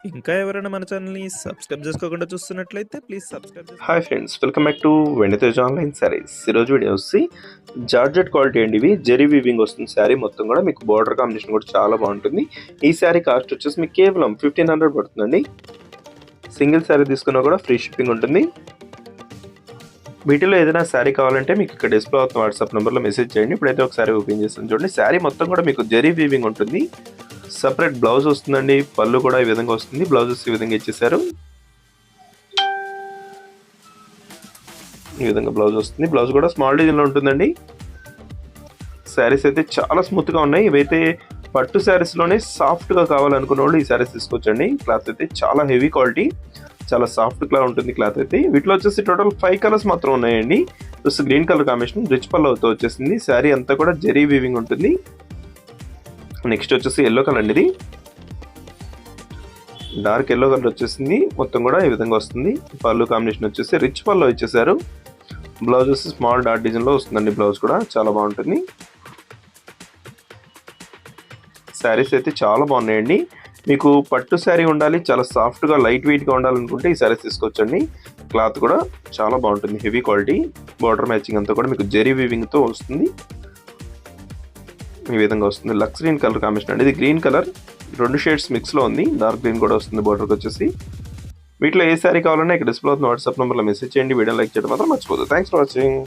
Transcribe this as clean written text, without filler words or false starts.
ఇంకా ఎవరైనా మన ఛానల్‌ని సబ్స్క్రైబ్ చేసుకోకుండా చూస్తున్నట్లయితే please subscribe hi friends, welcome back to Venditej online saris. ఈరోజు వీడియో వచ్చి జార్జెట్ క్వాలిటీ అండి. ఇవి జెరీ వీవింగ్ వస్తుంది శారీ మొత్తం కూడా. మీకు బార్డర్ కాంబినేషన్ కూడా చాలా బాగుంటుంది. ఈ శారీ కాస్ట్ వచ్చేసి మీకు కేవలం 1500 పడుతుందండి. సింగిల్ శారీ తీసుకున్నా కూడా ఫ్రీ షిప్పింగ్ ఉంటుంది. వీటిలో ఏదైనా శారీ కావాలంటే మీకు ఇక్కడ డిస్ప్లే అవుతున్న వాట్సాప్ నెంబర్లో మెసేజ్ చేయండి. ఇప్పుడైతే ఒక శారీ ఓపెన్ చేస్తాను చూడండి. శారీ మొత్తం కూడా మీకు జెరీ వీవింగ్ ఉంటుంది. సపరేట్ బ్లౌజ్ వస్తుందండి. పళ్ళు కూడా ఈ విధంగా వస్తుంది. బ్లౌజెస్ ఈ విధంగా ఇచ్చేసారు. ఈ విధంగా బ్లౌజ్ వస్తుంది. బ్లౌజ్ కూడా స్మాల్ డిజైన్లో ఉంటుందండి. శారీస్ అయితే చాలా స్మూత్గా ఉన్నాయి. ఇవైతే పట్టు శారీస్లోనే సాఫ్ట్గా కావాలనుకున్న వాళ్ళు ఈ శారీస్ తీసుకోవచ్చండి. క్లాత్ అయితే చాలా హెవీ క్వాలిటీ, చాలా సాఫ్ట్గా ఉంటుంది క్లాత్ అయితే. వీటిలో వచ్చేసి టోటల్ 5 కలర్స్ మాత్రం ఉన్నాయండి. Plus green colour combination rich పళ్ళుతో వచ్చేసింది. శారీ అంతా కూడా జెరీ వీవింగ్ ఉంటుంది. నెక్స్ట్ వచ్చేసి ఎల్లో కలర్ అండి. ఇది డార్క్ ఎల్లో కలర్ వచ్చేసింది. మొత్తం కూడా ఈ విధంగా వస్తుంది. పళ్ళు కాంబినేషన్ వచ్చేసి రిచ్ పళ్ళు ఇచ్చేసారు. బ్లౌజ్ వచ్చి స్మాల్ డాట్ డిజైన్లో వస్తుందండి. బ్లౌజ్ కూడా చాలా బాగుంటుంది. శారీస్ అయితే చాలా బాగున్నాయండి. మీకు పట్టు శారీ ఉండాలి, చాలా సాఫ్ట్గా లైట్ వెయిట్గా ఉండాలనుకుంటే ఈ శారీస్ తీసుకోవచ్చండి. క్లాత్ కూడా చాలా బాగుంటుంది, హెవీ క్వాలిటీ. బార్డర్ మ్యాచింగ్ అంతా కూడా మీకు జెరీ వీవింగ్తో వస్తుంది. ఈ విధంగా వస్తుంది. లక్స్ గ్రీన్ కలర్ కాంబినేషన్ అండి. ఇది గ్రీన్ కలర్ 2 షేడ్స్ మిక్స్లో ఉంది. డార్క్ గ్రీన్ కూడా వస్తుంది బార్డర్కి వచ్చేసి. వీటిలో ఏ శారీ కావాలన్నా ఇక్కడ డిస్ప్లే అవుతున్న వాట్సాప్ నెంబర్లో మెసేజ్ చేయండి. వీడియో లైక్ చేయడం మాత్రం మర్చిపోదు. Thanks for watching.